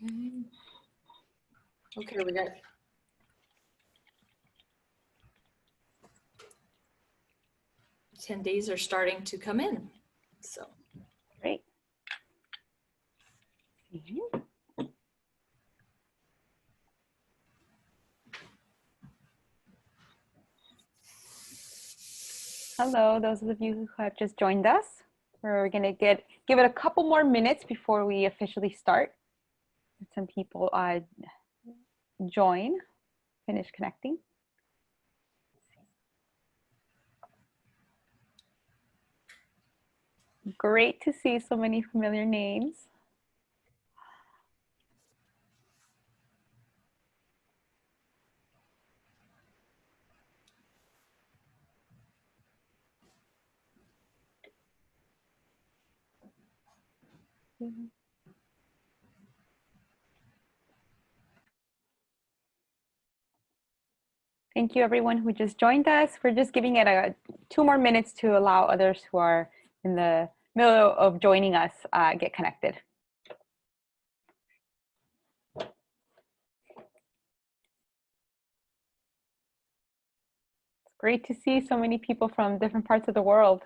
Okay, we got attendees are starting to come in. So great. Hello, those of you who have just joined us. We're going to give it a couple more minutes before we officially start. Let some people finish connecting. Great to see so many familiar names. Thank you everyone who just joined us. We're just giving it 2 more minutes to allow others who are in the middle of joining us get connected. It's great to see so many people from different parts of the world.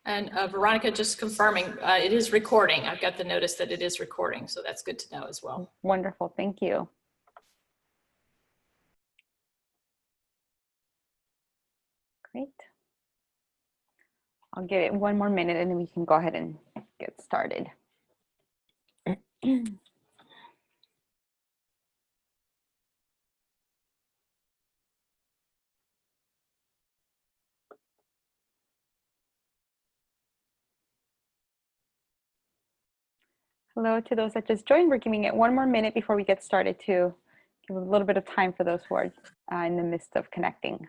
And Veronica, just confirming, it is recording. I've got the notice that it is recording, so that's good to know as well. Wonderful, thank you. Great. I'll give it 1 more minute and then we can go ahead and get started. Hello to those that just joined. We're giving it 1 more minute before we get started to give a little bit of time for those who are in the midst of connecting.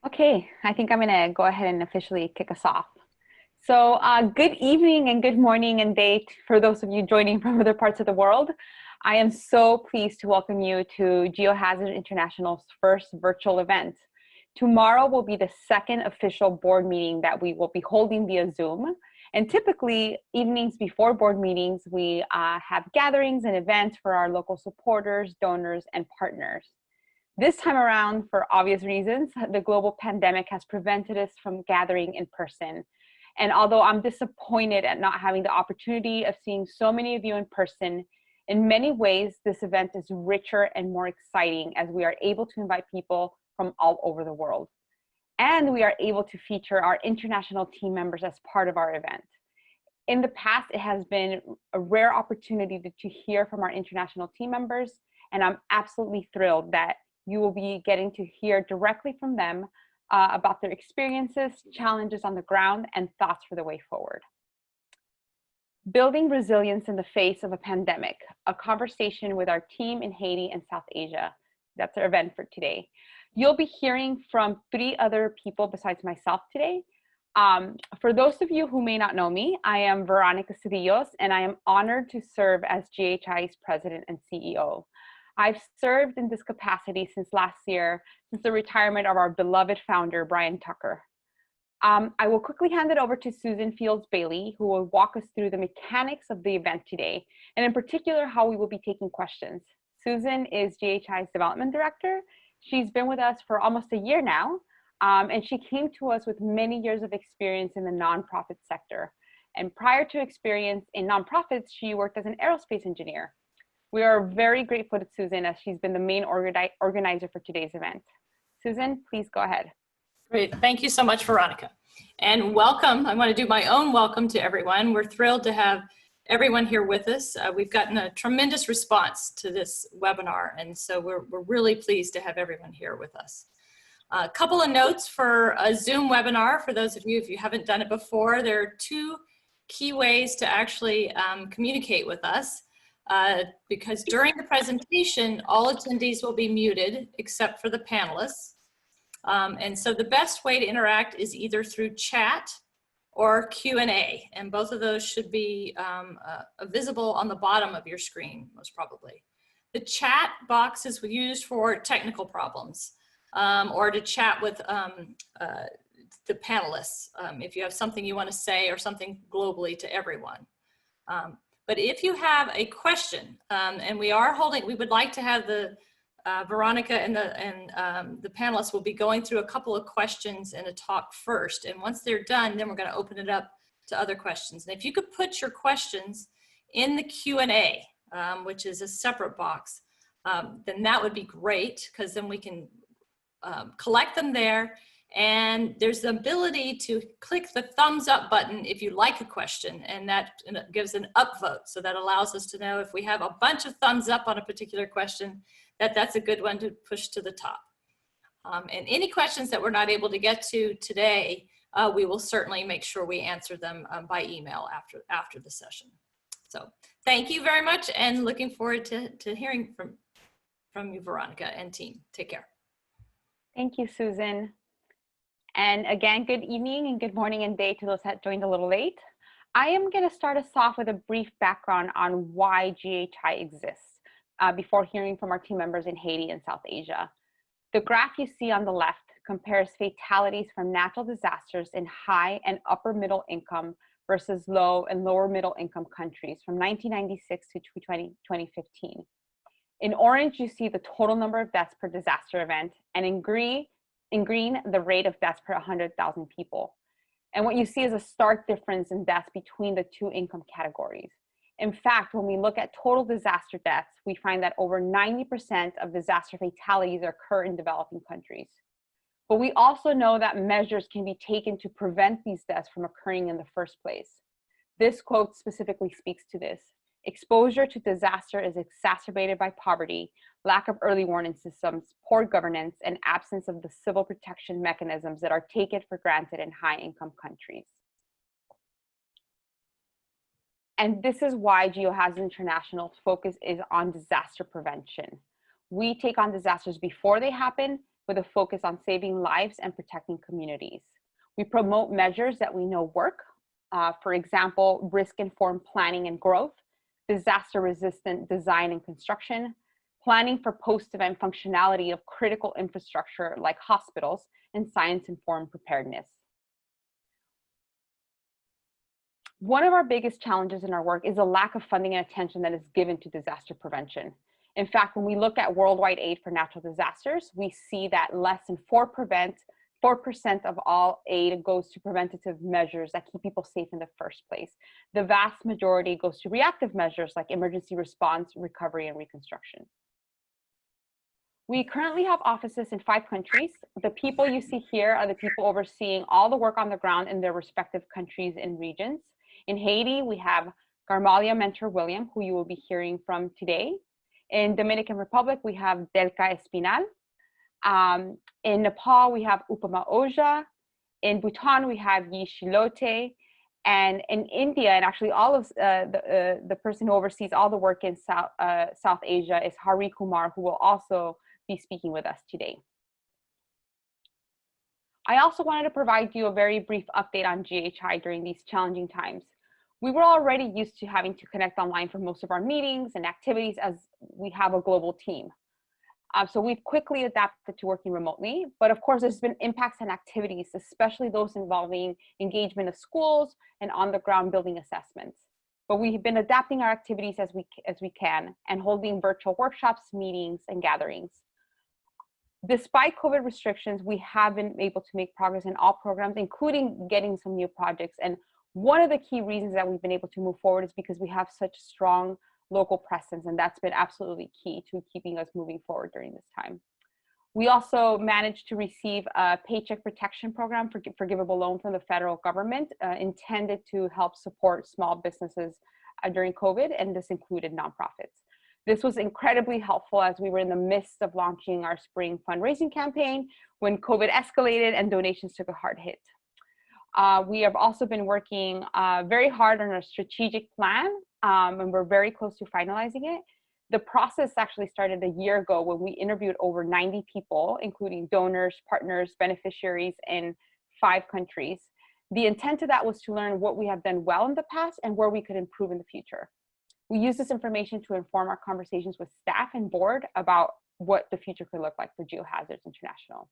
Okay, I think I'm gonna go ahead and officially kick us off. So good evening and good morning and day for those of you joining from other parts of the world. I am so pleased to welcome you to GeoHazards International's first virtual event. Tomorrow will be the 2nd official board meeting that we will be holding via Zoom. And typically, evenings before board meetings, we have gatherings and events for our local supporters, donors, and partners. This time around, for obvious reasons, the global pandemic has prevented us from gathering in person. And although I'm disappointed at not having the opportunity of seeing so many of you in person, in many ways, this event is richer and more exciting as we are able to invite people from all over the world. And we are able to feature our international team members as part of our event. In the past, it has been a rare opportunity to hear from our international team members, and I'm absolutely thrilled that you will be getting to hear directly from them about their experiences, challenges on the ground, and thoughts for the way forward. Building resilience in the face of a pandemic, a conversation with our team in Haiti and South Asia. That's our event for today. You'll be hearing from 3 other people besides myself today. For those of you who may not know me, I am Veronica Cedillos, and I am honored to serve as GHI's President and CEO. I've served in this capacity since last year, since the retirement of our beloved founder, Brian Tucker. I will quickly hand it over to Susan Fields Bayley, who will walk us through the mechanics of the event today, and in particular, how we will be taking questions. Susan is GHI's Development Director. She's been with us for almost a year now, and she came to us with many years of experience in the nonprofit sector. And prior to experience in nonprofits, she worked as an aerospace engineer. We are very grateful to Susan as she's been the main organizer for today's event. Susan, please go ahead. Great, thank you so much, Veronica. And welcome. I want to do my own welcome to everyone. We're thrilled to have everyone here with us. We've gotten a tremendous response to this webinar, and so we're really pleased to have everyone here with us. A couple of notes for a Zoom webinar. For those of you, if you haven't done it before, there are two key ways to actually communicate with us. Because during the presentation, all attendees will be muted except for the panelists. And so the best way to interact is either through chat or Q&A, and both of those should be visible on the bottom of your screen, most probably. The chat box is used for technical problems or to chat with the panelists if you have something you want to say or something globally to everyone. But if you have a question, and we would like to have the Veronica and the panelists will be going through a couple of questions in a talk first. And once they're done, then we're going to open it up to other questions. And if you could put your questions in the Q&A, which is a separate box, then that would be great, because then we can collect them there. And there's the ability to click the thumbs up button if you like a question, and that gives an upvote. So that allows us to know if we have a bunch of thumbs up on a particular question, that's a good one to push to the top. And any questions that we're not able to get to today, we will certainly make sure we answer them by email after the session. So thank you very much, and looking forward to hearing from you, Veronica and team. Take care. Thank you, Susan. And again, good evening and good morning and day to those that joined a little late. I am going to start us off with a brief background on why GHI exists before hearing from our team members in Haiti and South Asia. The graph you see on the left compares fatalities from natural disasters in high and upper middle income versus low and lower middle income countries from 1996 to 2015. In orange, you see the total number of deaths per disaster event, and in green, the rate of deaths per 100,000 people. And what you see is a stark difference in deaths between the two income categories. In fact, when we look at total disaster deaths, we find that over 90% of disaster fatalities occur in developing countries. But we also know that measures can be taken to prevent these deaths from occurring in the first place. This quote specifically speaks to this. Exposure to disaster is exacerbated by poverty, lack of early warning systems, poor governance, and absence of the civil protection mechanisms that are taken for granted in high-income countries. And this is why GeoHazards International's focus is on disaster prevention. We take on disasters before they happen with a focus on saving lives and protecting communities. We promote measures that we know work. For example, risk-informed planning and growth, disaster-resistant design and construction, planning for post-event functionality of critical infrastructure like hospitals, and science-informed preparedness. One of our biggest challenges in our work is a lack of funding and attention that is given to disaster prevention. In fact, when we look at worldwide aid for natural disasters, we see that less than 4% of all aid goes to preventative measures that keep people safe in the first place. The vast majority goes to reactive measures like emergency response, recovery, and reconstruction. We currently have offices in 5 countries. The people you see here are the people overseeing all the work on the ground in their respective countries and regions. In Haiti, we have Garmalia Mentor William, who you will be hearing from today. In Dominican Republic, we have Delka Espinal. In Nepal, we have Upama Oja. In Bhutan, we have Yi Shilote. And in India, and actually all of the person who oversees all the work in South Asia is Hari Kumar, who will also be speaking with us today. I also wanted to provide you a very brief update on GHI during these challenging times. We were already used to having to connect online for most of our meetings and activities as we have a global team. So we've quickly adapted to working remotely, but of course there's been impacts on activities, especially those involving engagement of schools and on-the-ground building assessments. But we've been adapting our activities as we can and holding virtual workshops, meetings, and gatherings. Despite COVID restrictions, we have been able to make progress in all programs, including getting some new projects. And one of the key reasons that we've been able to move forward is because we have such strong local presence, and that's been absolutely key to keeping us moving forward during this time. We also managed to receive a paycheck protection program, forgivable loan from the federal government, intended to help support small businesses during COVID, and this included nonprofits. This was incredibly helpful as we were in the midst of launching our spring fundraising campaign when COVID escalated and donations took a hard hit. We have also been working very hard on our strategic plan, and we're very close to finalizing it. The process actually started a year ago when we interviewed over 90 people, including donors, partners, beneficiaries in 5 countries. The intent of that was to learn what we have done well in the past and where we could improve in the future. We use this information to inform our conversations with staff and board about what the future could look like for GeoHazards International.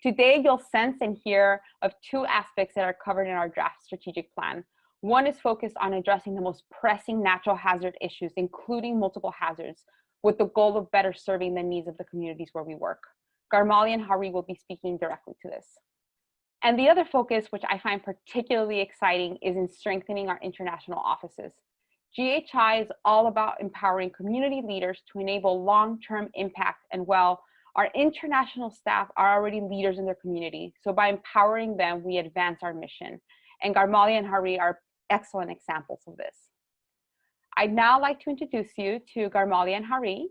Today, you'll sense and hear of 2 aspects that are covered in our draft strategic plan. One is focused on addressing the most pressing natural hazard issues, including multiple hazards, with the goal of better serving the needs of the communities where we work. Garmalia and Hari will be speaking directly to this. And the other focus, which I find particularly exciting, is in strengthening our international offices. GHI is all about empowering community leaders to enable long-term impact, and well, our international staff are already leaders in their community. So by empowering them, we advance our mission. And Garmalia and Hari are excellent examples of this. I'd now like to introduce you to Garmalia and Hari.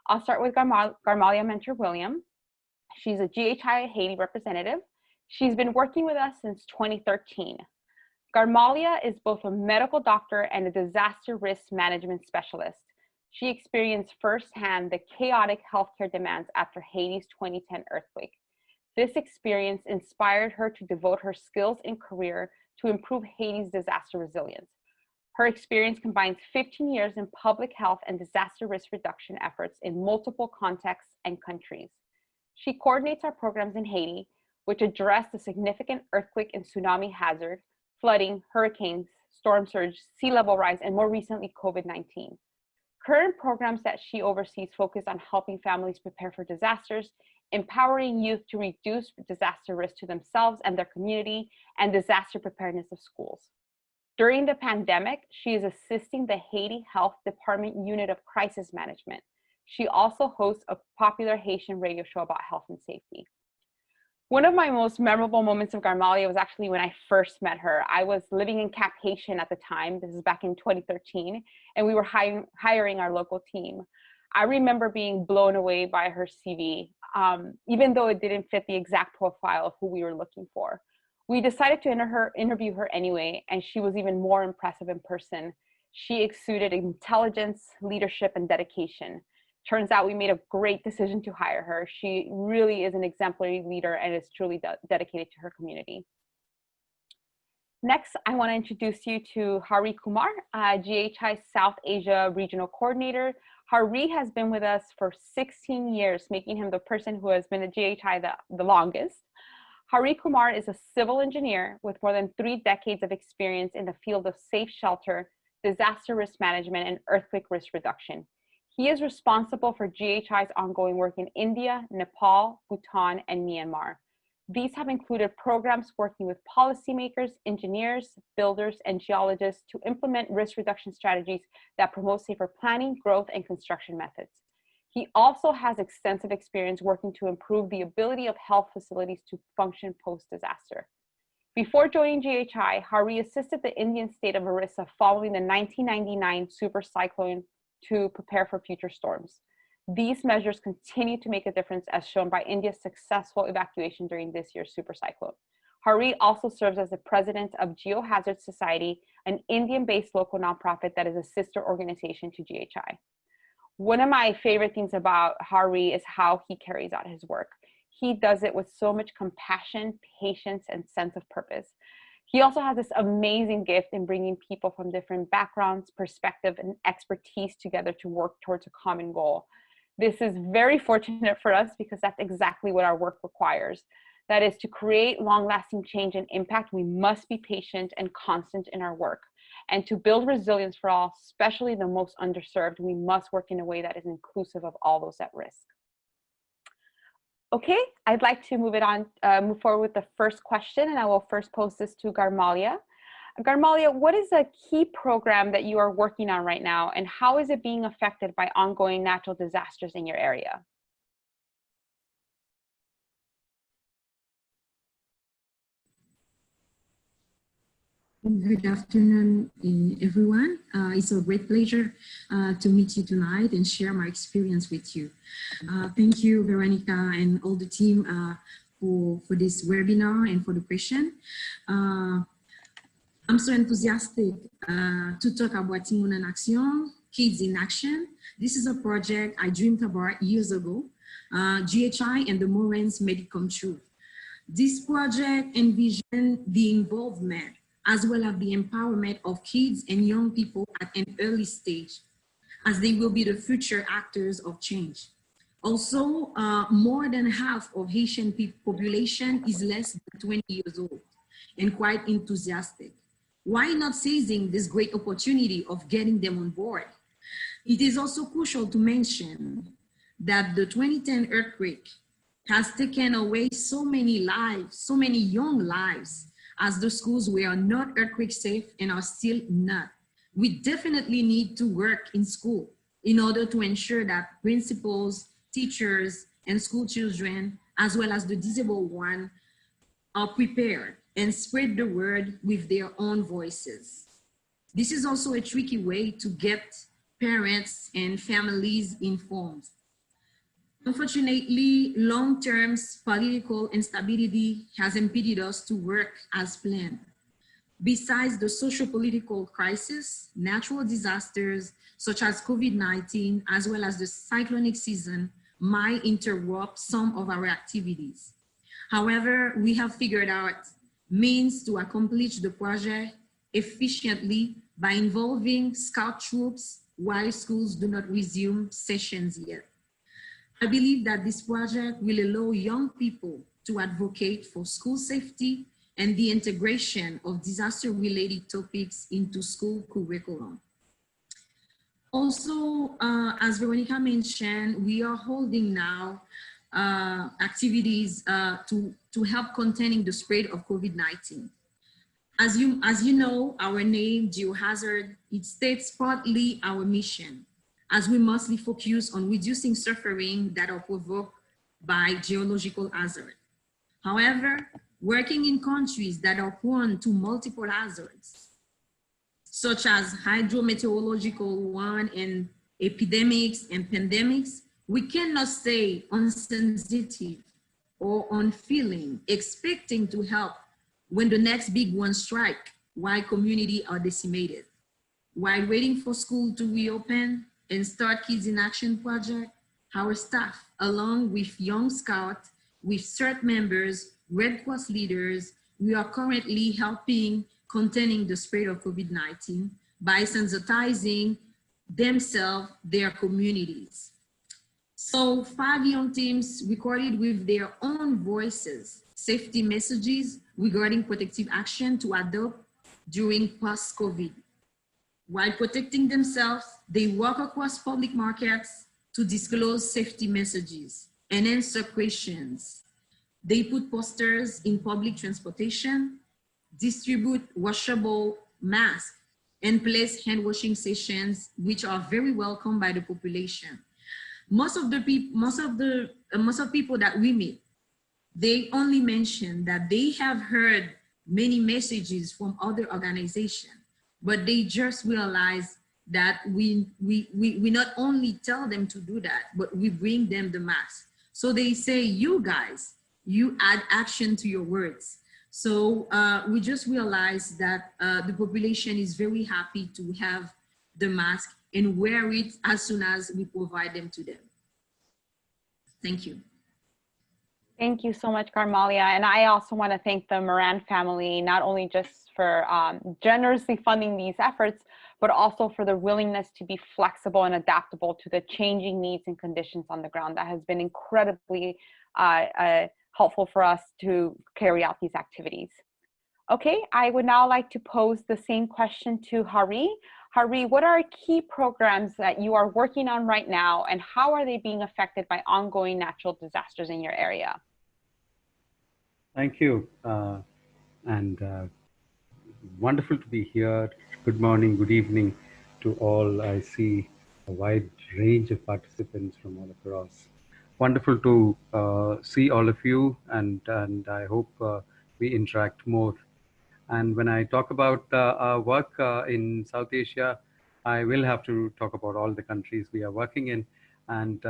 I'll start with Garmalia Mentor William. She's a GHI Haiti representative. She's been working with us since 2013. Garmalia is both a medical doctor and a disaster risk management specialist. She experienced firsthand the chaotic healthcare demands after Haiti's 2010 earthquake. This experience inspired her to devote her skills and career to improve Haiti's disaster resilience. Her experience combines 15 years in public health and disaster risk reduction efforts in multiple contexts and countries. She coordinates our programs in Haiti, which address the significant earthquake and tsunami hazard, flooding, hurricanes, storm surge, sea level rise, and more recently, COVID-19. Current programs that she oversees focus on helping families prepare for disasters, empowering youth to reduce disaster risk to themselves and their community, and disaster preparedness of schools. During the pandemic, she is assisting the Haiti Health Department Unit of Crisis Management. She also hosts a popular Haitian radio show about health and safety. One of my most memorable moments of Garmalia was actually when I first met her. I was living in Cap Haitian at the time. This is back in 2013, and we were hiring our local team. I remember being blown away by her CV, even though it didn't fit the exact profile of who we were looking for. We decided to interview her anyway, and she was even more impressive in person. She exuded intelligence, leadership, and dedication. Turns out we made a great decision to hire her. She really is an exemplary leader and is truly dedicated to her community. Next, I want to introduce you to Hari Kumar, GHI South Asia Regional Coordinator. Hari has been with us for 16 years, making him the person who has been at GHI the longest. Hari Kumar is a civil engineer with more than 3 decades of experience in the field of safe shelter, disaster risk management, and earthquake risk reduction. He is responsible for GHI's ongoing work in India, Nepal, Bhutan, and Myanmar. These have included programs working with policymakers, engineers, builders, and geologists to implement risk reduction strategies that promote safer planning, growth, and construction methods. He also has extensive experience working to improve the ability of health facilities to function post-disaster. Before joining GHI, Hari assisted the Indian state of Orissa following the 1999 super cyclone to prepare for future storms. These measures continue to make a difference, as shown by India's successful evacuation during this year's super cyclone. Hari also serves as the president of GeoHazards Society, an Indian-based local nonprofit that is a sister organization to GHI. One of my favorite things about Hari is how he carries out his work. He does it with so much compassion, patience, and sense of purpose. He also has this amazing gift in bringing people from different backgrounds, perspective, and expertise together to work towards a common goal. This is very fortunate for us because that's exactly what our work requires. That is, to create long-lasting change and impact, we must be patient and constant in our work. And to build resilience for all, especially the most underserved, we must work in a way that is inclusive of all those at risk. Okay, I'd like to move forward with the first question, and I will first pose this to Garmalia. Garmalia, what is a key program that you are working on right now, and how is it being affected by ongoing natural disasters in your area? Good afternoon, everyone. It's a great pleasure to meet you tonight and share my experience with you. Thank you, Veronica, and all the team for this webinar and for the question. I'm so enthusiastic to talk about Timon in Action, Kids in Action. This is a project I dreamed about years ago. GHI and the Morans made it come true. This project envisioned the involvement as well as the empowerment of kids and young people at an early stage, as they will be the future actors of change. Also, more than half of Haitian population is less than 20 years old and quite enthusiastic. Why not seizing this great opportunity of getting them on board? It is also crucial to mention that the 2010 earthquake has taken away so many lives, so many young lives, as the schools were not earthquake safe and are still not. We definitely need to work in school in order to ensure that principals, teachers, and school children, as well as the disabled one, are prepared and spread the word with their own voices. This is also a tricky way to get parents and families informed. Unfortunately, long-term political instability has impeded us to work as planned. Besides the socio-political crisis, natural disasters such as COVID-19, as well as the cyclonic season, might interrupt some of our activities. However, we have figured out means to accomplish the project efficiently by involving scout troops while schools do not resume sessions yet. I believe that this project will allow young people to advocate for school safety and the integration of disaster-related topics into school curriculum. Also, as Veronica mentioned, we are holding now activities to help containing the spread of COVID-19. As you know, our name, GeoHazard, it states partly our mission, as we mostly focus on reducing suffering that are provoked by geological hazard. However, working in countries that are prone to multiple hazards, such as hydrometeorological one and epidemics and pandemics, we cannot stay insensitive or unfeeling, expecting to help when the next big one strike while communities are decimated. While waiting for school to reopen and start Kids in Action project, our staff, along with Young Scout, with CERT members, Red Cross leaders, we are currently helping containing the spread of COVID-19 by sensitizing themselves, their communities. So 5 young teams recorded with their own voices safety messages regarding protective action to adopt during post-COVID. While protecting themselves, they walk across public markets to disclose safety messages and answer questions. They put posters in public transportation, distribute washable masks, and place hand washing sessions, which are very welcome by the population. Most of people that we meet, they only mention that they have heard many messages from other organizations, but they just realize that we not only tell them to do that, but we bring them the mask. So they say, you guys, you add action to your words. So we just realized that the population is very happy to have the mask and wear it as soon as we provide them to them. Thank you. Thank you so much, Garmalia. And I also want to thank the Moran family, not only just for generously funding these efforts, but also for the willingness to be flexible and adaptable to the changing needs and conditions on the ground. That has been incredibly helpful for us to carry out these activities. Okay, I would now like to pose the same question to Hari. Hari, what are key programs that you are working on right now, and how are they being affected by ongoing natural disasters in your area? Thank you, wonderful to be here. Good morning, good evening to all. I see a wide range of participants from all across. Wonderful to see all of you, and I hope we interact more. And when I talk about our work in South Asia, I will have to talk about all the countries we are working in. And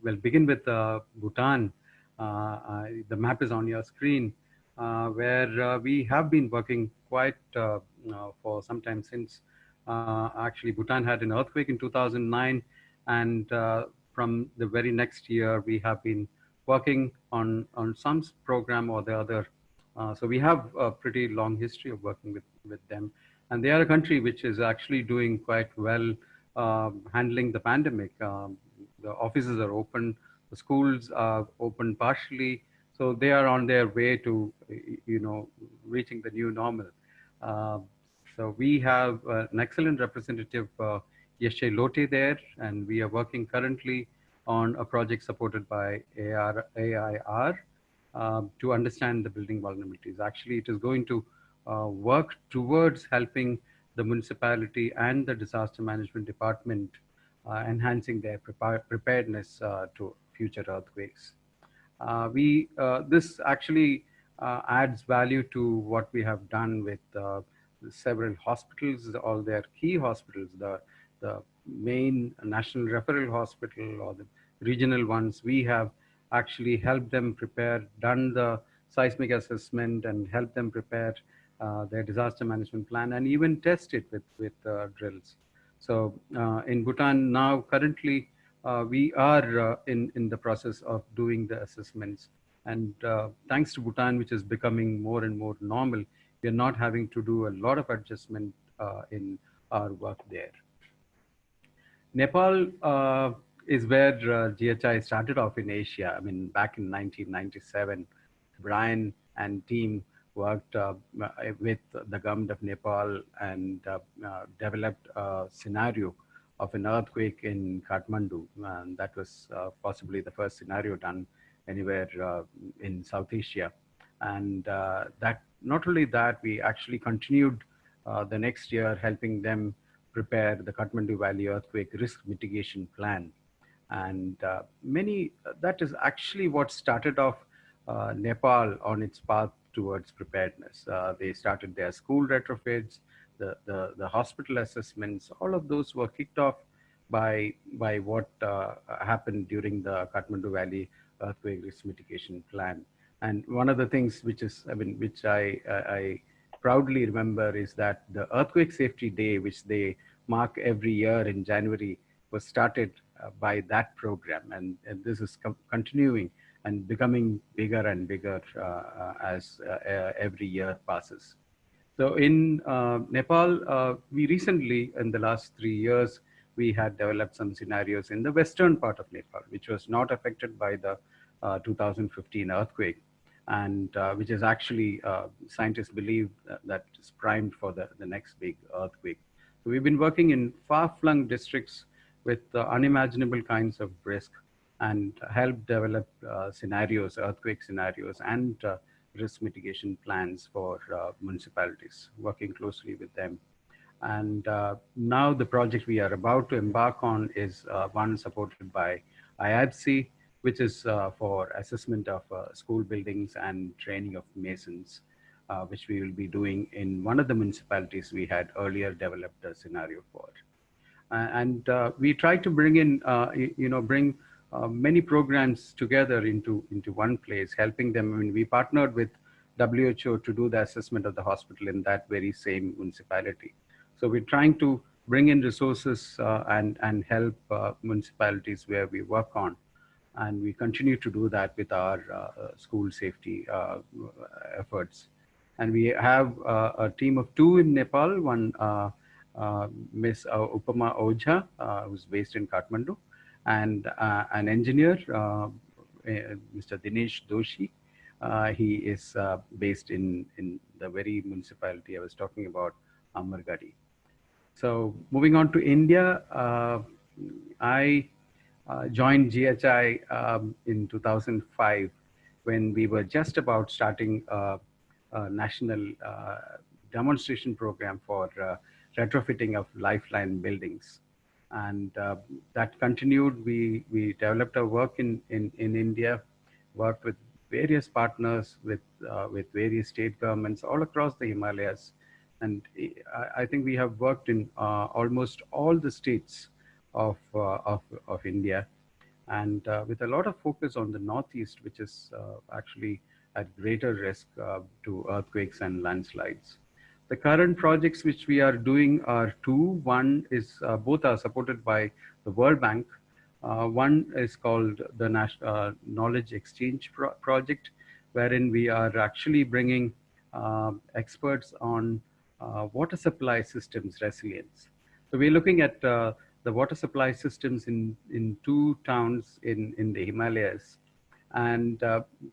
we'll begin with Bhutan. The map is on your screen, where we have been working quite for some time since. Actually, Bhutan had an earthquake in 2009, and from the very next year, we have been working on some program or the other. So we have a pretty long history of working with them. And they are a country which is actually doing quite well handling the pandemic. The offices are open, the schools are open partially. So they are on their way to, reaching the new normal. Uh, so we have an excellent representative, Yeshe Lote there, and we are working currently on a project supported by AIR to understand the building vulnerabilities. Actually, it is going to work towards helping the municipality and the disaster management department enhancing their preparedness to future earthquakes. This actually adds value to what we have done with several hospitals, all their key hospitals, the main national referral hospital or the regional ones. We have actually helped them prepare, done the seismic assessment, and helped them prepare their disaster management plan, and even test it with drills. So in Bhutan now, currently, we are in the process of doing the assessments. And thanks to Bhutan, which is becoming more and more normal, we are not having to do a lot of adjustment in our work there. Nepal is where GHI started off in Asia. I mean, back in 1997, Brian and team worked with the government of Nepal and developed a scenario of an earthquake in Kathmandu. And that was possibly the first scenario done anywhere in South Asia. And that not only that, we actually continued the next year helping them prepare the Kathmandu Valley earthquake risk mitigation plan. And that is actually what started off Nepal on its path towards preparedness. They started their school retrofits, the hospital assessments. All of those were kicked off by what happened during the Kathmandu Valley earthquake risk mitigation plan. And one of the things which I proudly remember is that the Earthquake Safety Day, which they mark every year in January, was started by that program. And this is continuing and becoming bigger and bigger as every year passes. So in Nepal, we recently, in the last 3 years, we had developed some scenarios in the western part of Nepal, which was not affected by the 2015 earthquake, and which is actually, scientists believe that is primed for the next big earthquake. So we've been working in far-flung districts with unimaginable kinds of risk and help develop scenarios, earthquake scenarios, and risk mitigation plans for municipalities, working closely with them. And now the project we are about to embark on is one supported by IABC, which is for assessment of school buildings and training of masons, which we will be doing in one of the municipalities we had earlier developed a scenario for. And we try to bring in, bring many programs together into one place, helping them. I mean, we partnered with WHO to do the assessment of the hospital in that very same municipality. So we're trying to bring in resources and help municipalities where we work on. And we continue to do that with our school safety efforts. And we have a team of 2 in Nepal, one Miss Upama Ojha, who's based in Kathmandu, and an engineer, Mr. Dinesh Doshi. He is based in the very municipality I was talking about, Amargadi. So moving on to India, I joined GHI in 2005 when we were just about starting a national demonstration program for retrofitting of lifeline buildings. And that continued. We developed our work in India, worked with various partners, with various state governments all across the Himalayas. And I think we have worked in almost all the states of India, and with a lot of focus on the Northeast, which is actually at greater risk to earthquakes and landslides. The current projects which we are doing are two. One is both are supported by the World Bank. One is called the Knowledge Exchange Project, wherein we are actually bringing experts on water supply systems resilience. So we're looking at the water supply systems in two towns in the Himalayas, and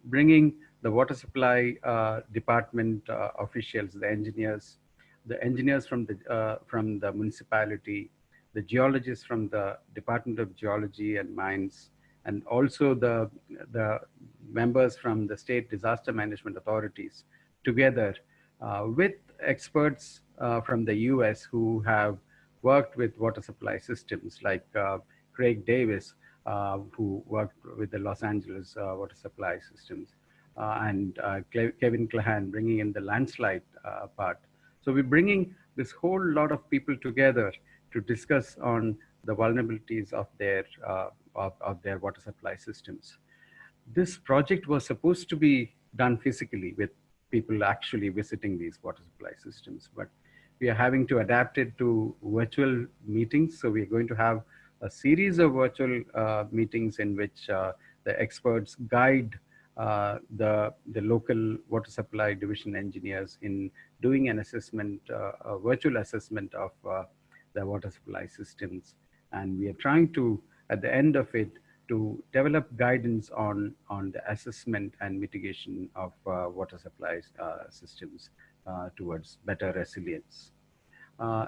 bringing the water supply department officials, the engineers from the municipality, the geologists from the Department of Geology and Mines, and also the members from the state disaster management authorities together with experts from the US who have worked with water supply systems, like Craig Davis, who worked with the Los Angeles water supply systems, and Kevin Clahan bringing in the landslide part. So we're bringing this whole lot of people together to discuss on the vulnerabilities of their water supply systems. This project was supposed to be done physically with people actually visiting these water supply systems, but we are having to adapt it to virtual meetings. So we're going to have a series of virtual meetings in which the experts guide the local water supply division engineers in doing an assessment, a virtual assessment of the water supply systems. And we are trying to, at the end of it, to develop guidance on the assessment and mitigation of water supply systems towards better resilience.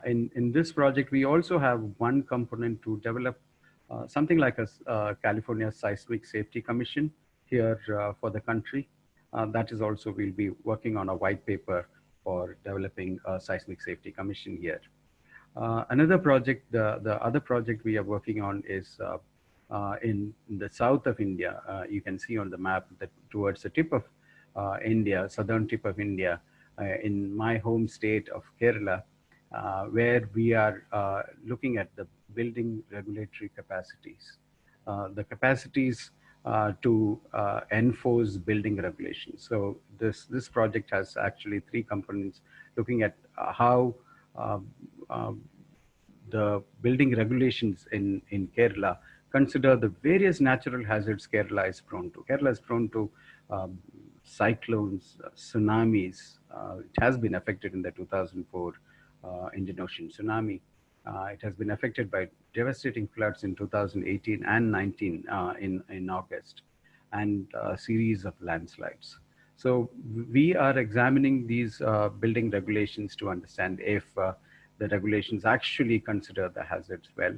In this project, we also have one component to develop something like a California Seismic Safety Commission here for the country. That is also, we'll be working on a white paper for developing a Seismic Safety Commission here. Another project, the other project we are working on is in the south of India. You can see on the map that towards the tip of India, southern tip of India, in my home state of Kerala, where we are looking at the building regulatory capacities, the capacities to enforce building regulations. So this project has actually three components, looking at how the building regulations in Kerala consider the various natural hazards Kerala is prone to. Kerala is prone to cyclones, tsunamis. It has been affected in the 2004 Indian Ocean tsunami. It has been affected by devastating floods in 2018 and 19 in August, and a series of landslides. So we are examining these building regulations to understand if the regulations actually consider the hazards well,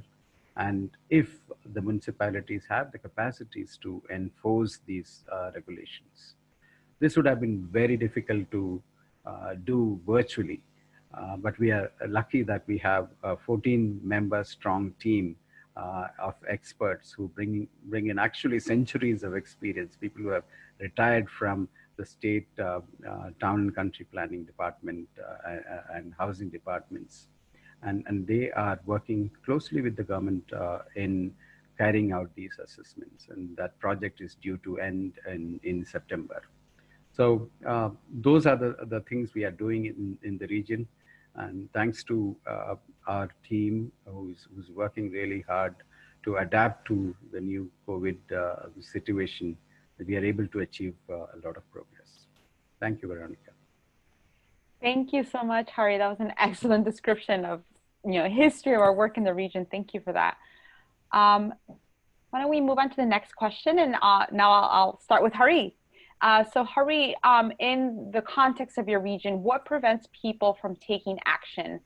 and if the municipalities have the capacities to enforce these regulations. This would have been very difficult to do virtually, but we are lucky that we have a 14-member strong team of experts who bring in actually centuries of experience, people who have retired from the state town and country planning department and housing departments. And they are working closely with the government in carrying out these assessments. And that project is due to end in September. So those are the things we are doing in the region. And thanks to our team who's working really hard to adapt to the new COVID situation, we are able to achieve a lot of progress. Thank you, Veronica. Thank you so much, Hari. That was an excellent description of history of our work in the region. Thank you for that. Why don't we move on to the next question? And now I'll start with Hari. So Hari, in the context of your region, what prevents people from taking action?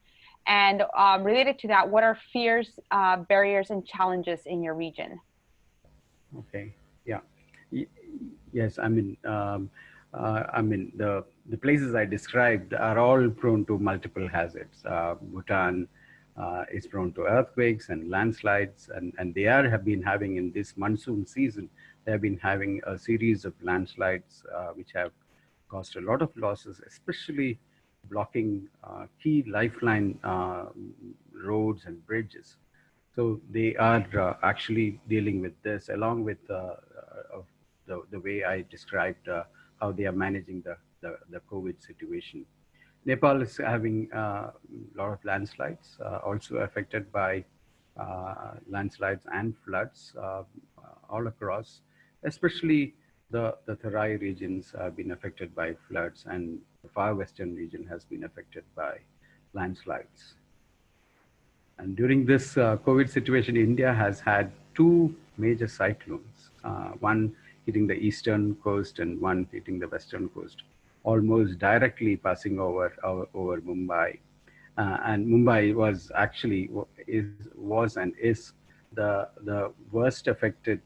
And related to that, what are fears, barriers, and challenges in your region? Okay. Yeah. Yes. I mean, the places I described are all prone to multiple hazards. Bhutan, is prone to earthquakes and landslides, and they have been having in this monsoon season, they have been having a series of landslides which have caused a lot of losses, especially blocking key lifeline roads and bridges. So they are actually dealing with this along with the way I described how they are managing the COVID situation. Nepal is having a lot of landslides, also affected by landslides and floods all across, especially the Terai regions have been affected by floods, and the far western region has been affected by landslides. And during this COVID situation, India has had two major cyclones, one hitting the eastern coast and one hitting the western coast, almost directly passing over Mumbai. And Mumbai was actually was and is the worst affected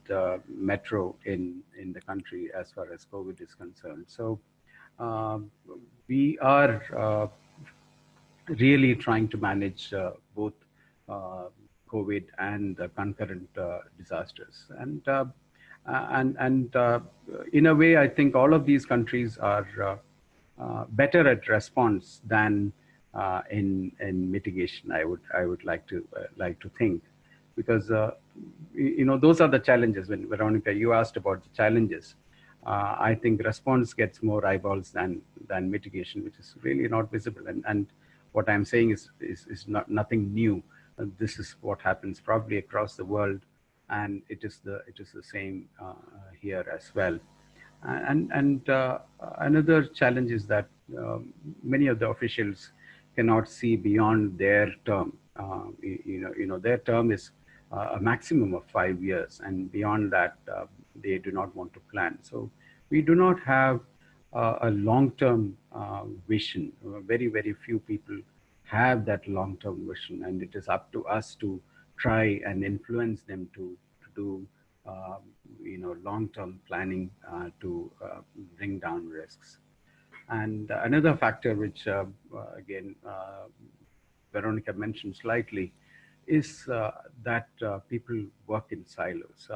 metro in the country as far as COVID is concerned. So we are really trying to manage both COVID and the concurrent disasters. And in a way, I think all of these countries are better at response than in mitigation. I would like to think, because those are the challenges. When Veronica, you asked about the challenges, I think response gets more eyeballs than mitigation, which is really not visible. And what I'm saying is nothing new. This is what happens probably across the world, and it is the same here as well. And another challenge is that many of the officials cannot see beyond their term. Their term is a maximum of 5 years, and beyond that, they do not want to plan. So we do not have a long-term vision. Very, very few people have that long-term vision, and it is up to us to try and influence them to do long-term planning to bring down risks. And another factor which again Veronica mentioned slightly is that people work in silos.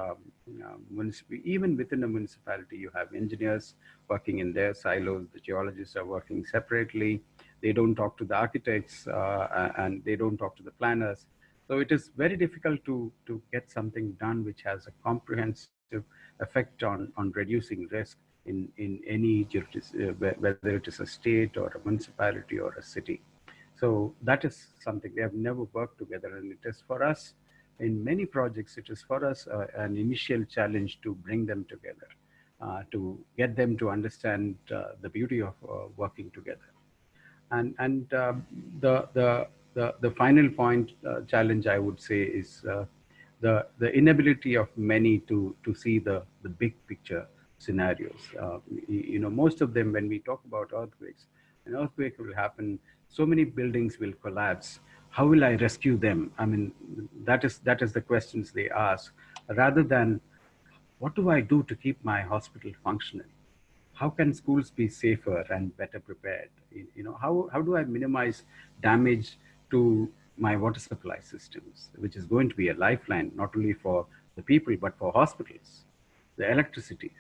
Even within a municipality, you have engineers working in their silos, the geologists are working separately, they don't talk to the architects and they don't talk to the planners. So it is very difficult to get something done which has a comprehensive effect on reducing risk in any jurisdiction, whether it is a state or a municipality or a city. So that is something they have never worked together, and it is for us in many projects, it is for us an initial challenge to bring them together, to get them to understand the beauty of working together. And the final point challenge, I would say, is the inability of many to see the big picture scenarios. Most of them, when we talk about earthquakes, an earthquake will happen, so many buildings will collapse. How will I rescue them? I mean, that is the questions they ask, rather than what do I do to keep my hospital functioning? How can schools be safer and better prepared? How do I minimize damage to my water supply systems, which is going to be a lifeline, not only for the people, but for hospitals, the electricity?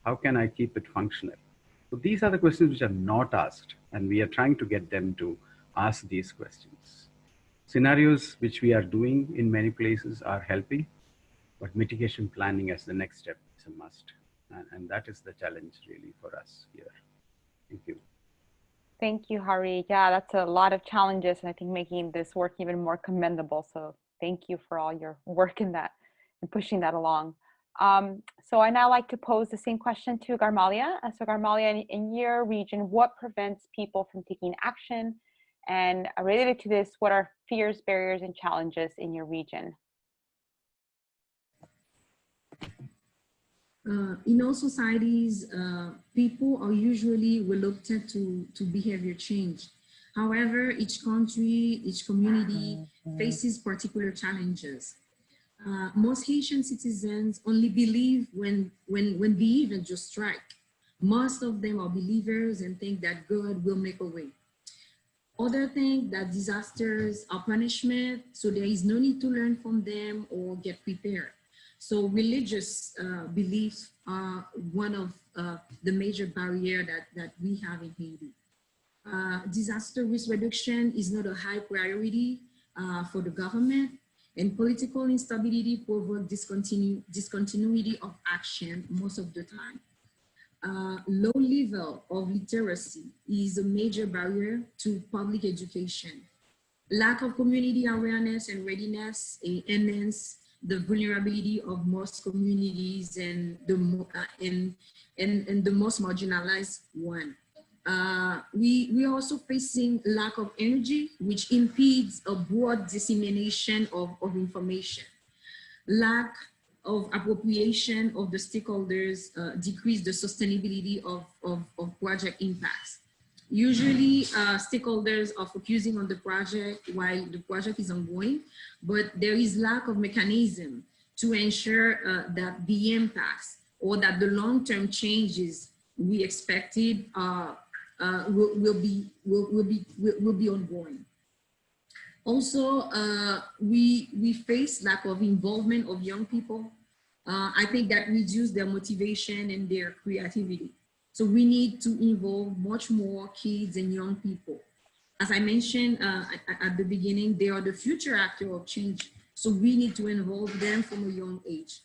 How can I keep it functional? So these are the questions which are not asked, and we are trying to get them to ask these questions. Scenarios which we are doing in many places are helping, but mitigation planning as the next step is a must. And that is the challenge really for us here. Thank you. Thank you, Hari. Yeah, that's a lot of challenges, and I think making this work even more commendable. So thank you for all your work in that and pushing that along. So I now like to pose the same question to Garmalia. So Garmalia, in your region, what prevents people from taking action? And related to this, what are fears, barriers, and challenges in your region? In all societies, people are usually reluctant to behavior change. However, each country, each community faces particular challenges. Most Haitian citizens only believe when the event just strike. Most of them are believers and think that God will make a way. Other think that disasters are punishment, so there is no need to learn from them or get prepared. So religious beliefs are one of the major barriers that we have in Haiti. Disaster risk reduction is not a high priority for the government, and political instability provokes discontinuity of action most of the time. Low level of literacy is a major barrier to public education. Lack of community awareness and readiness enhance the vulnerability of most communities and the most marginalized one. We are also facing lack of energy, which impedes a broad dissemination of information. Lack of appropriation of the stakeholders decrease the sustainability of project impacts. Usually stakeholders are focusing on the project while the project is ongoing, but there is lack of mechanism to ensure that the impacts or that the long-term changes we expected will be ongoing. Also, we face lack of involvement of young people. I think that reduces their motivation and their creativity. So we need to involve much more kids and young people. As I mentioned at the beginning, they are the future actor of change. So we need to involve them from a young age.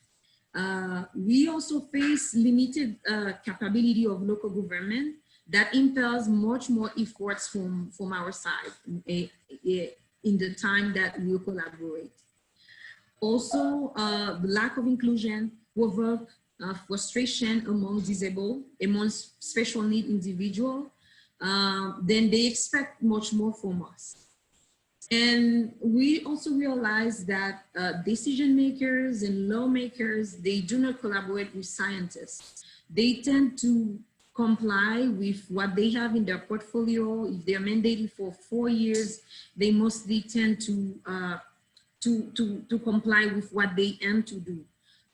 We also face limited capability of local government that impels much more efforts from our side in the time that we collaborate. Also, the lack of inclusion provoke frustration among disabled, among special need individuals. Then they expect much more from us. And we also realize that decision makers and lawmakers, they do not collaborate with scientists. They tend to comply with what they have in their portfolio. If they are mandated for 4 years, they mostly tend to comply with what they aim to do.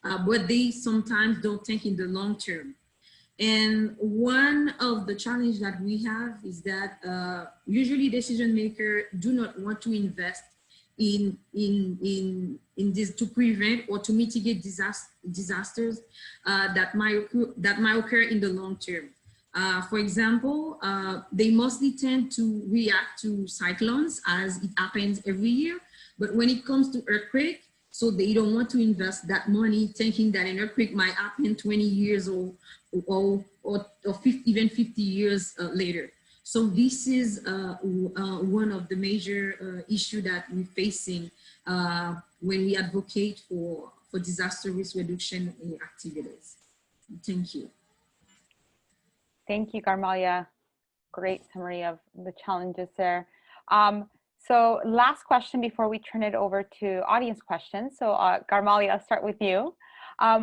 But they sometimes don't think in the long term. And one of the challenges that we have is that usually decision makers do not want to invest in this to prevent or to mitigate disasters that might occur in the long term. For example, they mostly tend to react to cyclones as it happens every year. But when it comes to earthquake, so they don't want to invest that money thinking that an earthquake might happen 20 years or 50, even 50 years later. So this is one of the major issues that we're facing when we advocate for disaster risk reduction activities. Thank you. Thank you, Garmalia. Great summary of the challenges there. So last question before we turn it over to audience questions. So Garmalia, I'll start with you.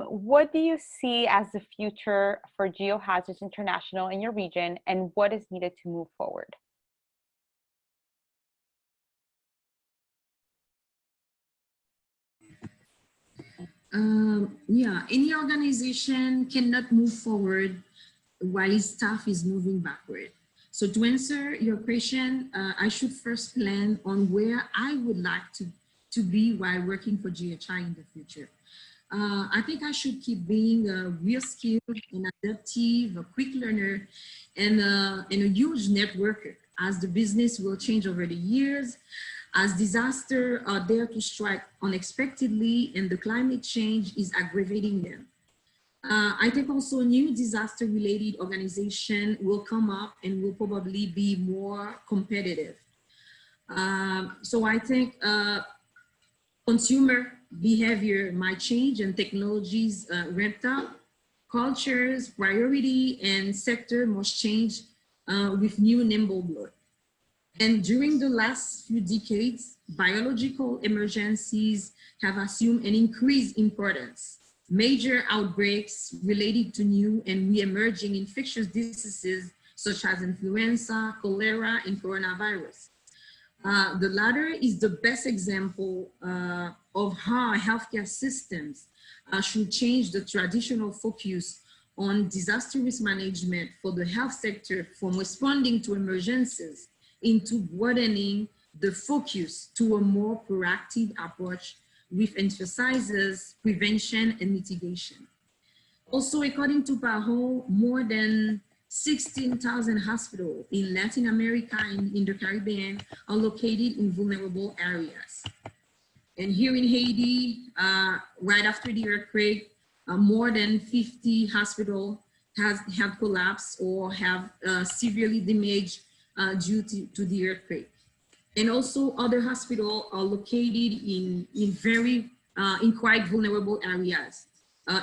What do you see as the future for GeoHazards International in your region, and what is needed to move forward? Yeah, any organization cannot move forward while its staff is moving backward. So to answer your question, I should first plan on where I would like to be while working for GHI in the future. I think I should keep being a real skilled and adaptive, a quick learner, and a huge networker as the business will change over the years, as disasters are there to strike unexpectedly and the climate change is aggravating them. I think also new disaster-related organization will come up and will probably be more competitive. So I think consumer behavior might change and technologies ramped up. Cultures, priority, and sector must change with new nimble blood. And during the last few decades, biological emergencies have assumed an increased importance. Major outbreaks related to new and re-emerging infectious diseases such as influenza, cholera, and coronavirus. The latter is the best example of how healthcare systems should change the traditional focus on disaster risk management for the health sector from responding to emergencies into broadening the focus to a more proactive approach with emphasizes prevention and mitigation. Also, according to PAHO, more than 16,000 hospitals in Latin America and in the Caribbean are located in vulnerable areas. And here in Haiti, right after the earthquake, more than 50 hospitals have collapsed or have severely damaged due to the earthquake. And also other hospitals are located in quite vulnerable areas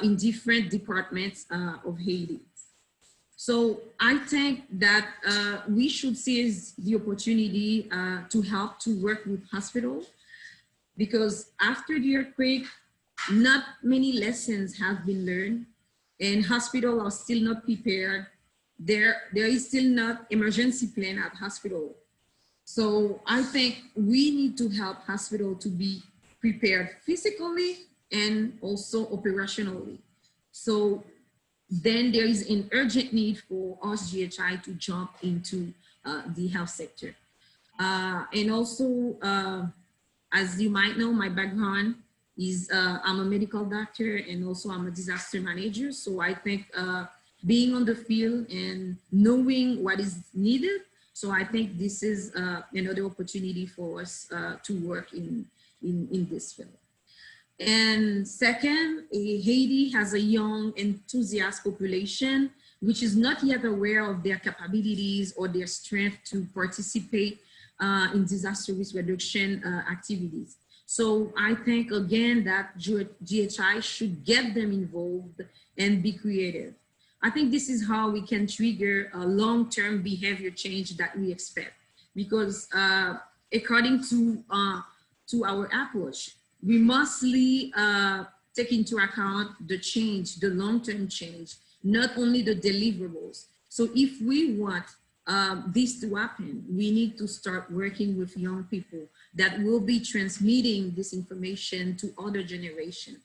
in different departments of Haiti. So I think that we should seize the opportunity to help to work with hospitals, because after the earthquake, not many lessons have been learned, and hospitals are still not prepared. There is still not emergency plan at hospital. So I think we need to help hospital to be prepared physically and also operationally. So then there is an urgent need for us GHI to jump into the health sector. And also, as you might know, my background is I'm a medical doctor and also I'm a disaster manager. So I think being on the field and knowing what is needed, so I think this is another opportunity for us to work in this field. And second, Haiti has a young, enthusiast population, which is not yet aware of their capabilities or their strength to participate in disaster risk reduction activities. So I think, again, that GHI should get them involved and be creative. I think this is how we can trigger a long-term behavior change that we expect, because according to our approach, we mostly take into account the change, the long-term change, not only the deliverables. So if we want this to happen, we need to start working with young people that will be transmitting this information to other generations.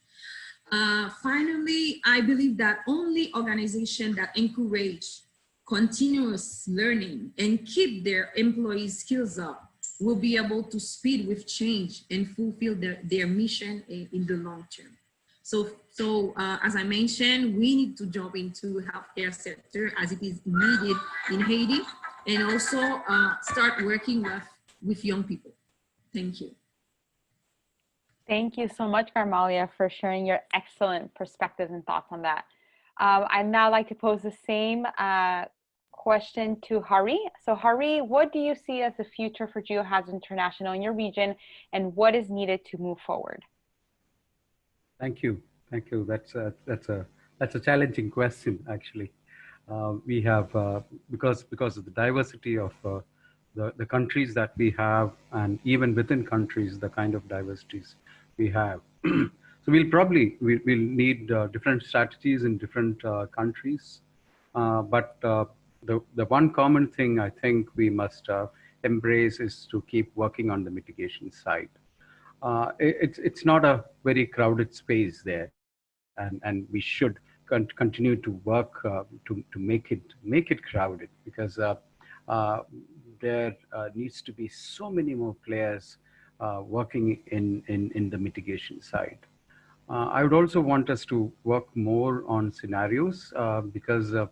Finally, I believe that only organizations that encourage continuous learning and keep their employees' skills up will be able to speed with change and fulfill their mission in the long term. So as I mentioned, we need to jump into healthcare sector as it is needed in Haiti, and also start working with young people. Thank you. Thank you so much, Garmalia, for sharing your excellent perspectives and thoughts on that. I'd now like to pose the same question to Hari. So Hari, what do you see as the future for GeoHazards International in your region, and what is needed to move forward? Thank you. Thank you. That's a challenging question, actually. We have, because of the diversity of the countries that we have, and even within countries, the kind of diversities we have. So we'll need different strategies in different countries. But the one common thing I think we must embrace is to keep working on the mitigation side. It's not a very crowded space there, and we should continue to work to make it crowded, because there needs to be so many more players working in the mitigation side. I would also want us to work more on scenarios, because the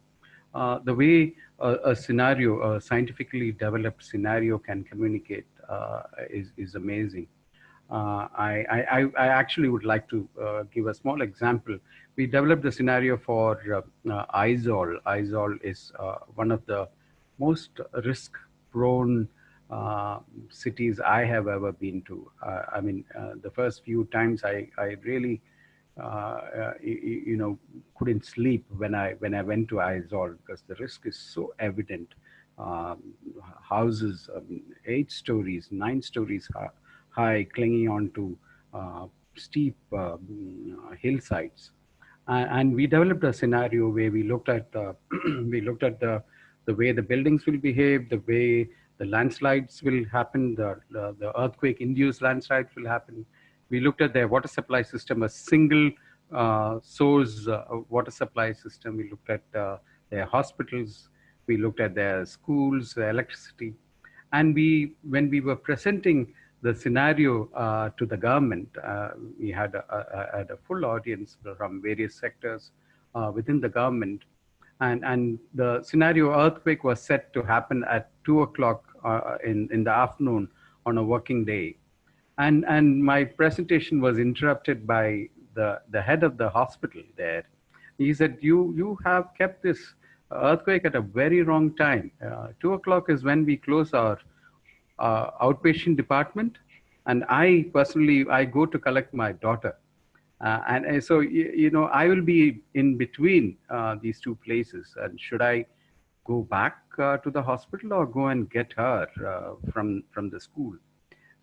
way a scenario, a scientifically developed scenario, can communicate is amazing. I actually would like to give a small example. We developed a scenario for Aizawl. Aizawl is one of the most risk-prone cities I have ever been to. I mean, the first few times I really couldn't sleep when I went to Aizawl, because the risk is so evident. Houses, 8 stories, 9 stories high, clinging on to steep hillsides. And we developed a scenario where we looked at the way the buildings will behave, the way the landslides will happen, the earthquake-induced landslides will happen. We looked at their water supply system, a single source water supply system. We looked at their hospitals. We looked at their schools, their electricity. And when we were presenting the scenario to the government, we had a full audience from various sectors within the government. And the scenario earthquake was set to happen at 2 o'clock in the afternoon on a working day. And my presentation was interrupted by the head of the hospital there. He said, you have kept this earthquake at a very wrong time. 2 o'clock is when we close our outpatient department. And I personally, I go to collect my daughter. And so, I will be in between these two places. And should I go back to the hospital or go and get her from the school?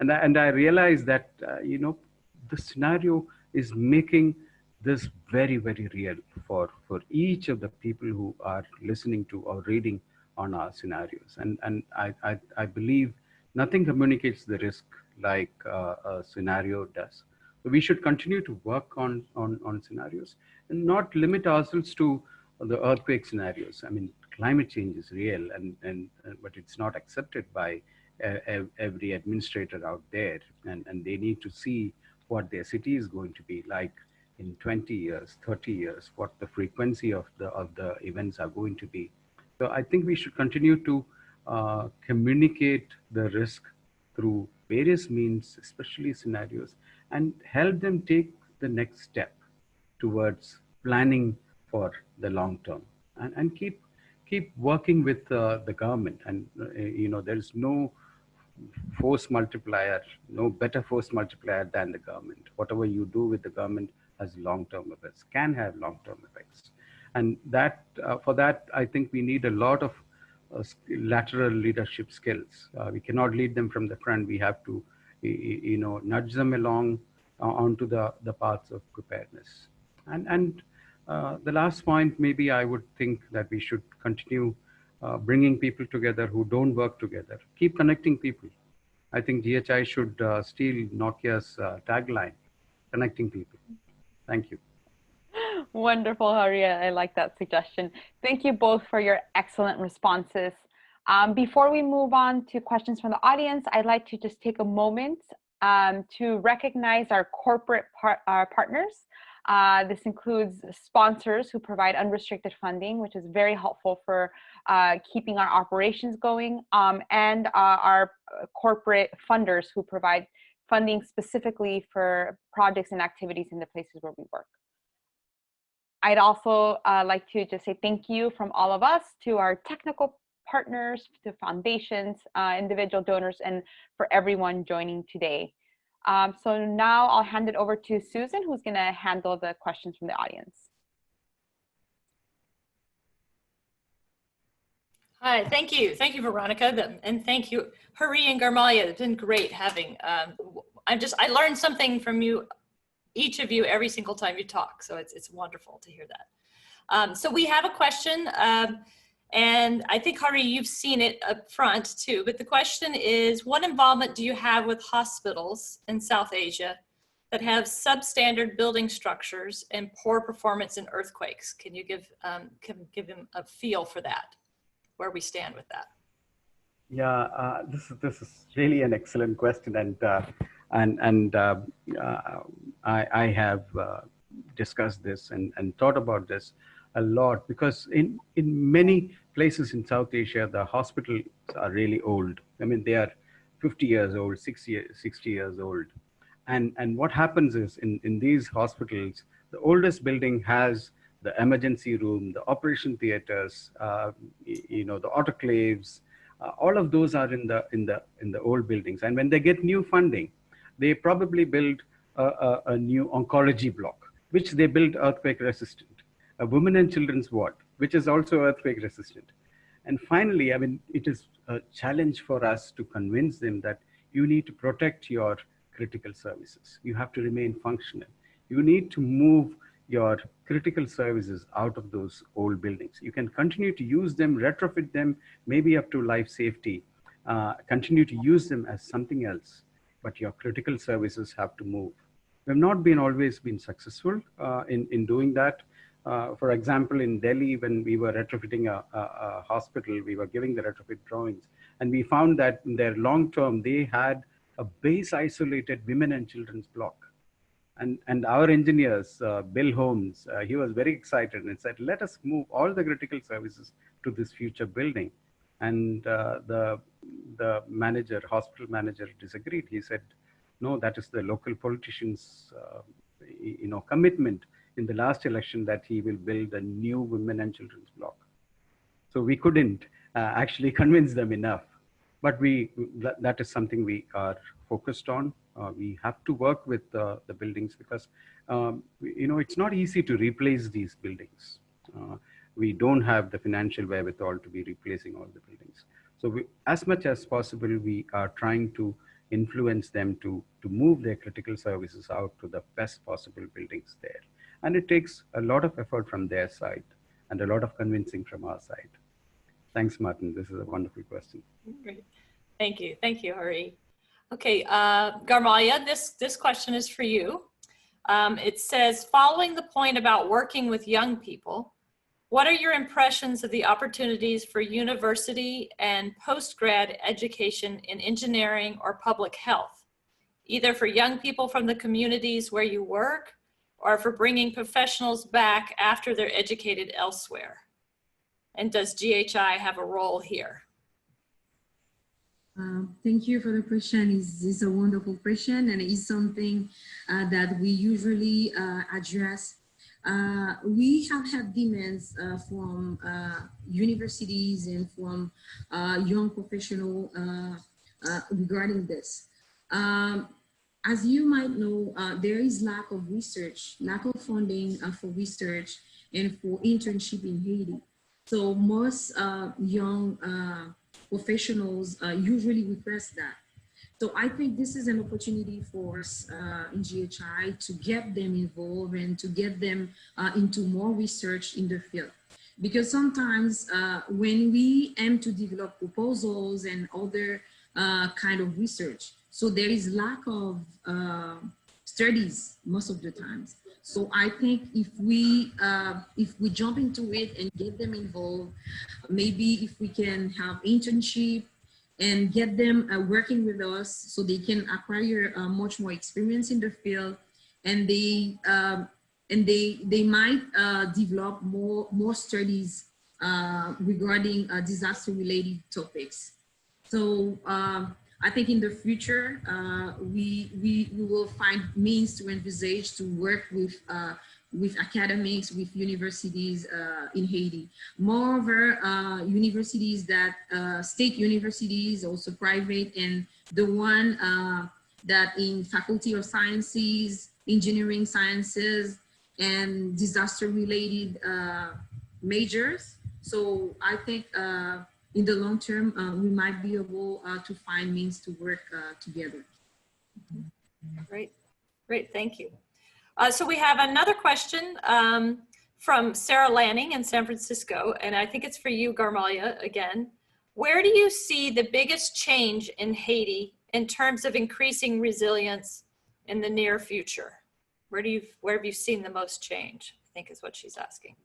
And I realized that, the scenario is making this very, very real for each of the people who are listening to or reading on our scenarios. And I believe nothing communicates the risk like a scenario does. So we should continue to work on scenarios and not limit ourselves to the earthquake scenarios. I mean, climate change is real, but it's not accepted by every administrator out there, and they need to see what their city is going to be like in 20 years, 30 years, what the frequency of the events are going to be. So I think we should continue to communicate the risk through various means, especially scenarios, and help them take the next step towards planning for the long term, and keep working with the government. And there's no force multiplier, no better force multiplier than the government. Whatever you do with the government has long-term effects, can have long-term effects. And that for that, I think we need a lot of lateral leadership skills. We cannot lead them from the front. We have to, nudge them along onto the paths of preparedness. And the last point, maybe I would think that we should continue bringing people together who don't work together. Keep connecting people. I think GHI should steal Nokia's tagline, connecting people. Thank you. Wonderful, Hari. I like that suggestion. Thank you both for your excellent responses. Before we move on to questions from the audience, I'd like to just take a moment to recognize our corporate partners. This includes sponsors who provide unrestricted funding, which is very helpful for keeping our operations going, and our corporate funders who provide funding specifically for projects and activities in the places where we work. I'd also like to just say thank you from all of us to our technical partners, to foundations, individual donors, and for everyone joining today. So now I'll hand it over to Susan, who's going to handle the questions from the audience. Hi, thank you. Thank you, Veronica. And thank you, Hari and Garmalia. It's been great having, I learned something from you, each of you, every single time you talk. So it's wonderful to hear that. So we have a question, and I think, Hari, you've seen it up front too, but the question is, what involvement do you have with hospitals in South Asia that have substandard building structures and poor performance in earthquakes? Can you give them a feel for that, where we stand with that? Yeah, this is really an excellent question, and I have discussed this and thought about this a lot, because in many places in South Asia, the hospitals are really old. I mean, they are 50 years old, 60 years old. And what happens is in these hospitals, the oldest building has the emergency room, the operation theaters, the autoclaves, all of those are in the old buildings. And when they get new funding, they probably build a new oncology block, which they build earthquake resistant, a women and children's ward, which is also earthquake resistant. And finally, I mean, it is a challenge for us to convince them that you need to protect your critical services. You have to remain functional. You need to move your critical services out of those old buildings. You can continue to use them, retrofit them, maybe up to life safety, continue to use them as something else, but your critical services have to move. We've not always been successful in doing that. For example, in Delhi, when we were retrofitting a hospital, we were giving the retrofit drawings, And we found that in their long term, they had a base isolated women and children's block. And our engineers, Bill Holmes, he was very excited and said, let us move all the critical services to this future building. And the manager, hospital manager disagreed. He said, no, that is the local politician's commitment in the last election that he will build a new women and children's block. So we couldn't actually convince them enough. But that is something we are focused on. We have to work with the buildings because, it's not easy to replace these buildings. We don't have the financial wherewithal to be replacing all the buildings. So as much as possible, we are trying to influence them to move their critical services out to the best possible buildings there. And it takes a lot of effort from their side and a lot of convincing from our side. Thanks, Martin. This is a wonderful question. Great. Thank you. Thank you, Hari. Okay, Garmalia, this question is for you. It says, following the point about working with young people, what are your impressions of the opportunities for university and post-grad education in engineering or public health, either for young people from the communities where you work or for bringing professionals back after they're educated elsewhere? And does GHI have a role here? Thank you for the question. It's a wonderful question, and it's something that we usually address. We have had demands from universities and from young professionals regarding this. As you might know, there is lack of research, lack of funding for research and for internship in Haiti. So most young professionals usually request that. So I think this is an opportunity for us in GHI to get them involved and to get them into more research in the field. Because sometimes when we aim to develop proposals and other kind of research, so there is lack of studies most of the times. So I think if we jump into it and get them involved, maybe if we can have internship and get them working with us so they can acquire much more experience in the field, and they might develop more studies regarding disaster related topics. So I think in the future, we will find means to envisage to work with academics, with universities in Haiti. Moreover, universities that, state universities, also private, and the one that in Faculty of Sciences, Engineering Sciences, and disaster-related majors. So I think in the long term, we might be able to find means to work together. Great, great, thank you. So we have another question from Sarah Lanning in San Francisco, and I think it's for you, Garmalia, again. Where do you see the biggest change in Haiti in terms of increasing resilience in the near future? Where have you seen the most change, I think is what she's asking.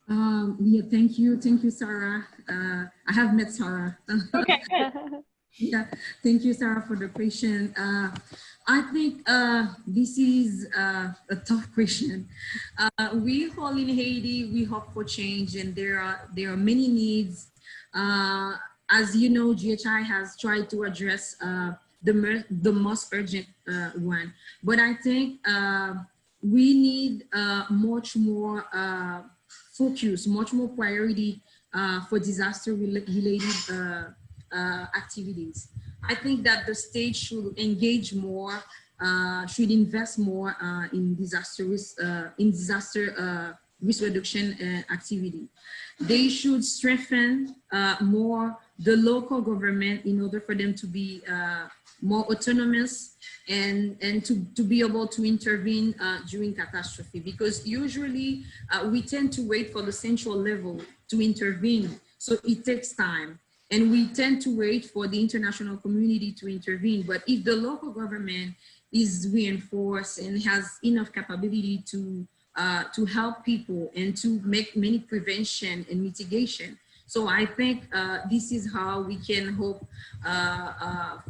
Yeah, thank you, Sarah. I have met Sarah. Okay, good. Yeah, thank you, Sarah, for the question. I think this is a tough question. We all in Haiti, we hope for change, and there are many needs. As you know, GHI has tried to address the most urgent one, but I think we need much more focus, much more priority for disaster-related activities. I think that the state should engage more, should invest more in disaster risk reduction activity. They should strengthen more the local government in order for them to be more autonomous and to be able to intervene during catastrophe, because usually we tend to wait for the central level to intervene, so it takes time, and we tend to wait for the international community to intervene. But if the local government is reinforced and has enough capability to help people and to make many prevention and mitigation, So I think this is how we can hope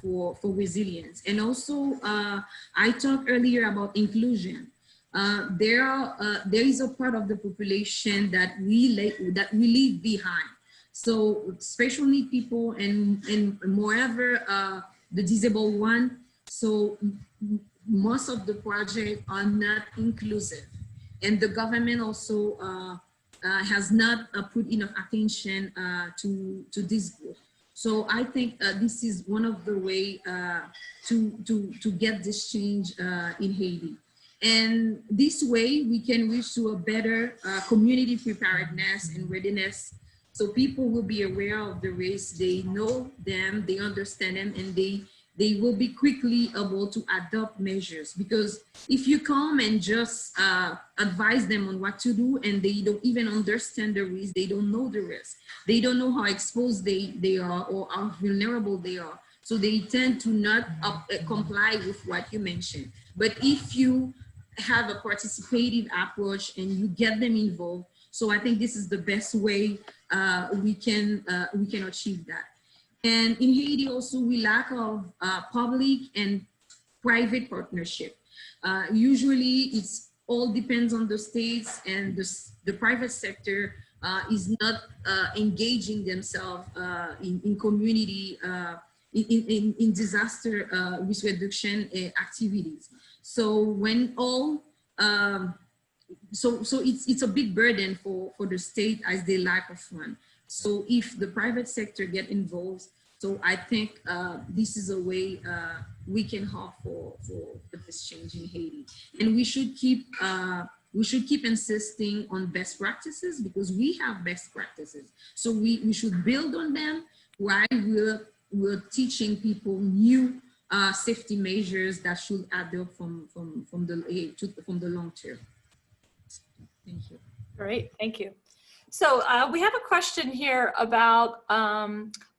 for resilience. And also, I talked earlier about inclusion. There is a part of the population that we leave behind. So especially people and moreover the disabled one. So most of the projects are not inclusive, and the government also has not put enough attention to this group. So I think this is one of the way to get this change in Haiti. And this way we can reach to a better community preparedness and readiness. So people will be aware of the risk, they know them, they understand them, and they will be quickly able to adopt measures. Because if you come and just advise them on what to do and they don't even understand the risk, they don't know the risk, they don't know how exposed they are or how vulnerable they are. So they tend to not comply with what you mentioned. But if you have a participative approach and you get them involved, so I think this is the best way we can achieve that. And in Haiti also, we lack of public and private partnership. Usually it's all depends on the states, and the private sector is not engaging themselves in community, in disaster risk reduction activities. So when all, so it's a big burden for the state as they lack of fund. So if the private sector get involved, so I think this is a way we can hope for this change in Haiti. And we should keep insisting on best practices, because we have best practices. So we should build on them while we're teaching people new safety measures that should adopt from the long term. Thank you. Great, thank you. So we have a question here about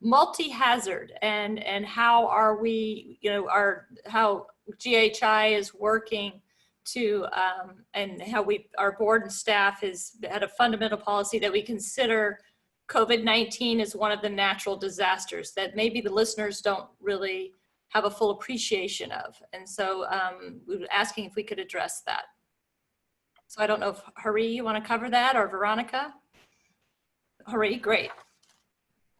multi-hazard and how are we, how GHI is working to, and how our board and staff has had a fundamental policy that we consider COVID-19 as one of the natural disasters that maybe the listeners don't really have a full appreciation of. And so we were asking if we could address that. So I don't know if Hari, you want to cover that, or Veronica? Hari, great.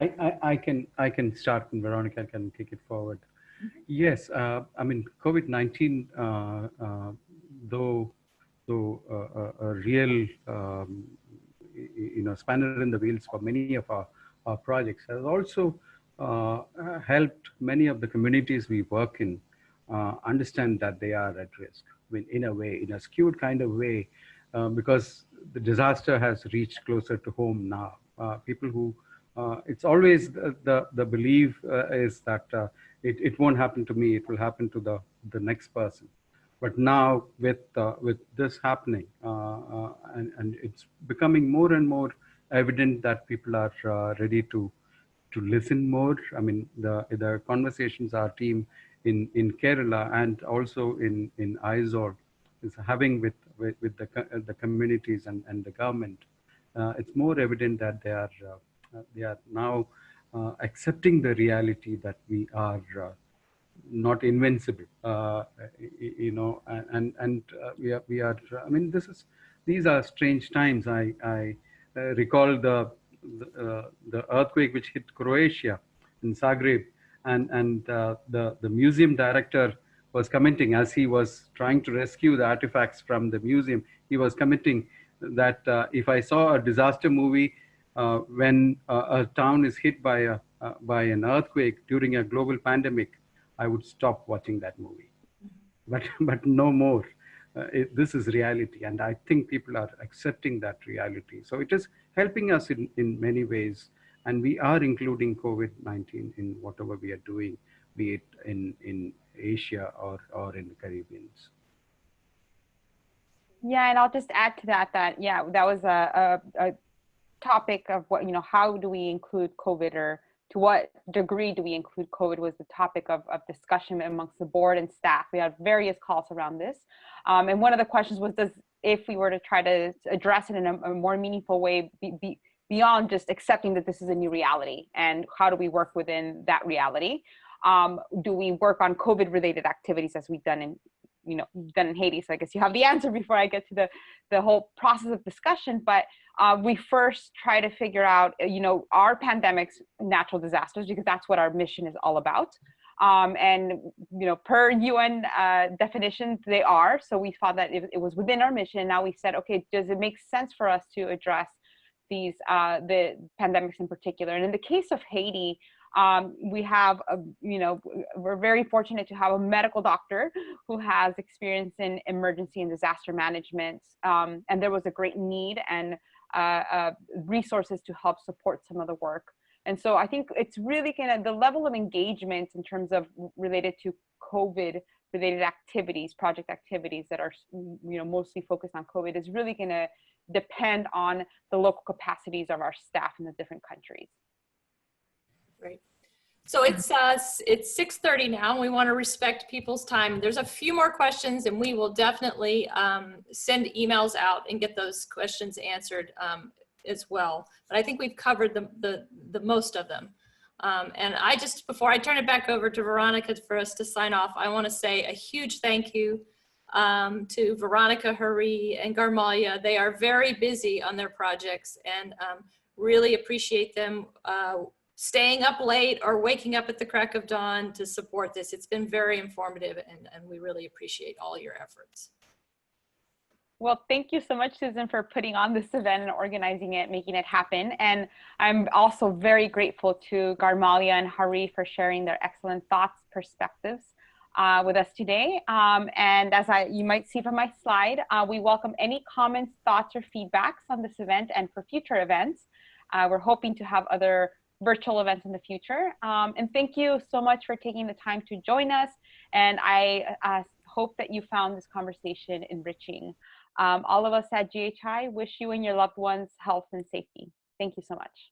I can start, and Veronica can kick it forward. Yes, I mean, COVID-19, though a real spanner in the wheels for many of our projects, has also helped many of the communities we work in understand that they are at risk. I mean, in a way, in a skewed kind of way, because the disaster has reached closer to home now. People who, it's always the belief is that it won't happen to me, it will happen to the next person. But now with this happening, and it's becoming more and more evident that people are ready to listen more. I mean, the conversations our team in Kerala and also in Aizawl is having with the communities and the government, it's more evident that they are now accepting the reality that we are not invincible, and we are. I mean, these are strange times. I recall the earthquake which hit Croatia in Zagreb, and the museum director was commenting as he was trying to rescue the artifacts from the museum. He was commenting that if I saw a disaster movie when a town is hit by an earthquake during a global pandemic, I would stop watching that movie. But no more. This is reality, and I think people are accepting that reality. So it is helping us in many ways, and we are including COVID-19 in whatever we are doing, be it in Asia or in the Caribbean. Yeah, and I'll just add to that yeah, that was a topic of what, how do we include COVID, or to what degree do we include COVID, was the topic of discussion amongst the board and staff. We had various calls around this. And one of the questions was, if we were to try to address it in a more meaningful way, beyond just accepting that this is a new reality, and how do we work within that reality? Do we work on COVID-related activities as we've done in, done in Haiti? So I guess you have the answer before I get to the whole process of discussion. But we first try to figure out, are pandemics natural disasters? Because that's what our mission is all about. And per UN definitions, they are. So we thought that it was within our mission. Now we said, okay, does it make sense for us to address these the pandemics in particular? And in the case of Haiti, we have we're very fortunate to have a medical doctor who has experience in emergency and disaster management, and there was a great need and resources to help support some of the work. And so I think it's really the level of engagement in terms of related to COVID related activities, project activities that are mostly focused on COVID, is really going to depend on the local capacities of our staff in the different countries. Great. So it's 6:30 now, and we want to respect people's time. There's a few more questions, and we will definitely send emails out and get those questions answered as well. But I think we've covered the most of them. And before I turn it back over to Veronica for us to sign off, I want to say a huge thank you to Veronica, Hari, and Garmalia. They are very busy on their projects, and really appreciate them staying up late or waking up at the crack of dawn to support this. It's been very informative, and we really appreciate all your efforts. Well, thank you so much, Susan, for putting on this event and organizing it, making it happen. And I'm also very grateful to Garmalia and Hari for sharing their excellent thoughts, perspectives with us today. And as you might see from my slide, we welcome any comments, thoughts, or feedbacks on this event and for future events. We're hoping to have other virtual events in the future. And thank you so much for taking the time to join us. And I hope that you found this conversation enriching. All of us at GHI wish you and your loved ones health and safety. Thank you so much.